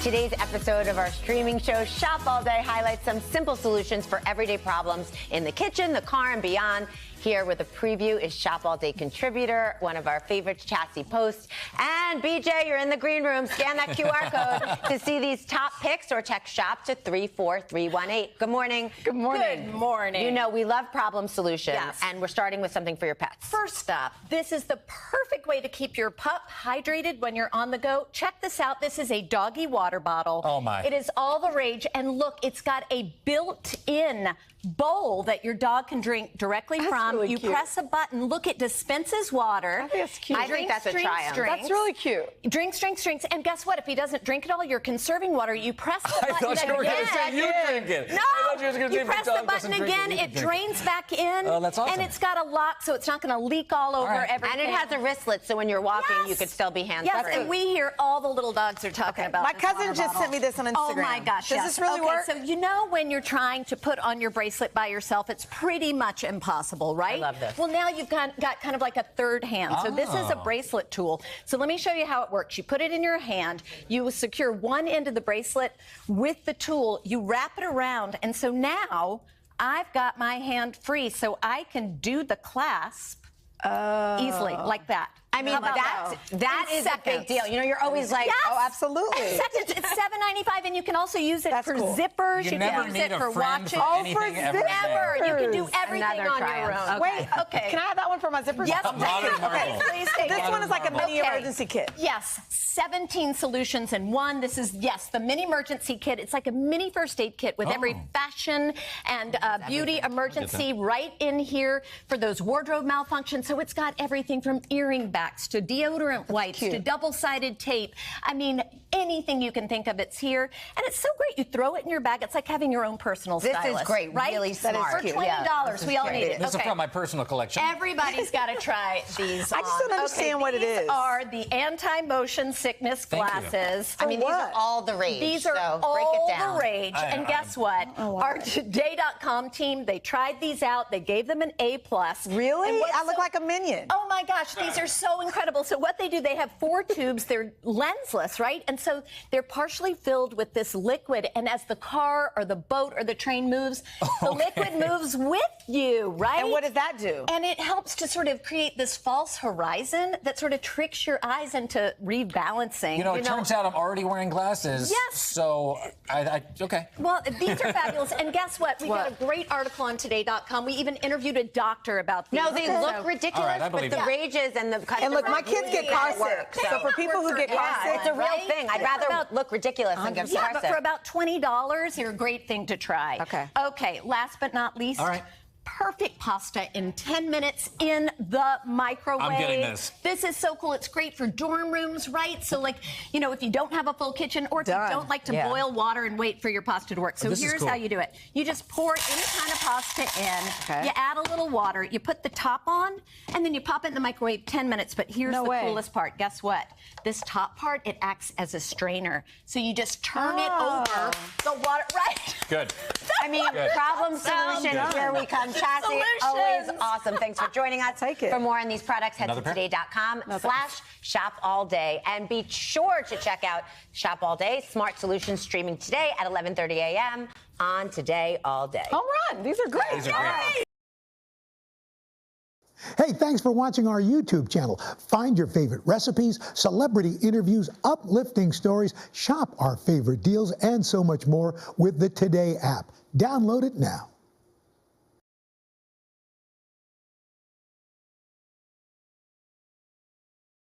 Today's episode of our streaming show, Shop All Day, highlights some simple solutions for everyday problems in the kitchen, the car, and beyond. Here with a preview is Shop All Day contributor, one of our favorites, Chassie Post. And BJ, you're in the green room. Scan that QR code to see these top picks or text shop to 34318. Good morning. Good morning. Good morning. You know, we love problem solutions, yes. And we're starting with something for your pets. First up, this is the perfect way to keep your pup hydrated when you're on the go. Check this out. This is a doggy water bottle. Oh, my. It is all the rage. And look, it's got a built-in bowl that your dog can drink directly from. Really you cute. press a button. Look, it dispenses water. I think that's cute. I think that's a triumph. That's really cute. Drinks. And guess what? If he doesn't drink it all, you're conserving water. You press the button I thought you were going to say again. you drink it. No, I thought you were going to you say press the button again, it drains back in. Oh, that's awesome. And it's got a lock, so it's not going to leak all over everything. And it has a wristlet, so when you're walking, you could still be hands-free. Yes, and we hear all the little dogs are talking about My this cousin water just bottle. sent me this on Instagram. Oh, my gosh, Does this really work? So you know when you're trying to put on your bracelet by yourself, it's pretty much impossible, right? I love this. Well, now you've got kind of like a third hand. So this is a bracelet tool. So let me show you how it works. You put it in your hand. You secure one end of the bracelet with the tool. You wrap it around. And so now I've got my hand free, so I can do the clasp easily, like that. I mean, that is a big deal. You know, you're always like, yes. Oh, absolutely. Seconds. It's $7.95, and you can also use it for cool. zippers. You can never use need it a for friend watches. for Oh, anything for ever Never. again. You can do everything Another on triumph. your own. Wait, Okay. Can I have that one for my zippers? Yes, Modern please. marvel. Please take This it. one is like a mini Okay. emergency kit. Yes, 17 solutions in one. This is, yes, the mini emergency kit. It's like a mini first aid kit with every fashion and beauty emergency right in here for those wardrobe malfunctions. So it's got everything from earring backs to deodorant wipes to double-sided tape. I mean, anything you can think of, it's here. And it's so great. You throw it in your bag. It's like having your own personal stylist. This is great. Right? Really smart. For $20. We all need it. This is from my personal collection. Everybody's got to try these I just don't understand what it is. These are the anti-motion sickness glasses. I mean, these are all the rage. These are so all break it down. the rage. And guess what? Our Today.com team, they tried these out. They gave them an A+. Really? And what's I look like a minion. Oh my gosh, these are so incredible. So what they do, they have 4 tubes. They're lensless, right? And so they're partially filled with this liquid. And as the car or the boat or the train moves, the liquid moves with you, right? And what does that do? And it helps to sort of create this false horizon that sort of tricks your eyes into rebalancing. You know, it turns out I'm already wearing glasses. Yes. So, okay. Well, these are fabulous. And guess what? We got a great article on Today.com. We even interviewed a doctor about these. No, they look ridiculous, All right, I but believe the it. rages and the And look, my kids get car sick. So for people who get car sick, it's a real thing. I'd rather look ridiculous than get car but sick. for about $20, they're a great thing to try. Okay. Okay, last but not least. All right. Perfect pasta in 10 minutes in the microwave. I'm getting this. This is so cool. It's great for dorm rooms, right? So, like, you know, if you don't have a full kitchen or if you don't like to boil water and wait for your pasta to work. So here's how you do it. You just pour any kind of pasta in. You add a little water. You put the top on, and then you pop it in the microwave 10 minutes. But here's the coolest part. Guess what? This top part, it acts as a strainer. So you just turn it over the water, right? Good. I mean, problem solution, here we come. Chassie, always awesome. Thanks for joining us. Take it. For more on these products, head to today.com/shop all day. And be sure to check out Shop All Day, Smart Solutions, streaming today at 11:30 a.m. on Today All Day. home run. These are great. These are great. Hey, thanks for watching our YouTube channel. Find your favorite recipes, celebrity interviews, uplifting stories, shop our favorite deals, and so much more with the Today app. Download it now.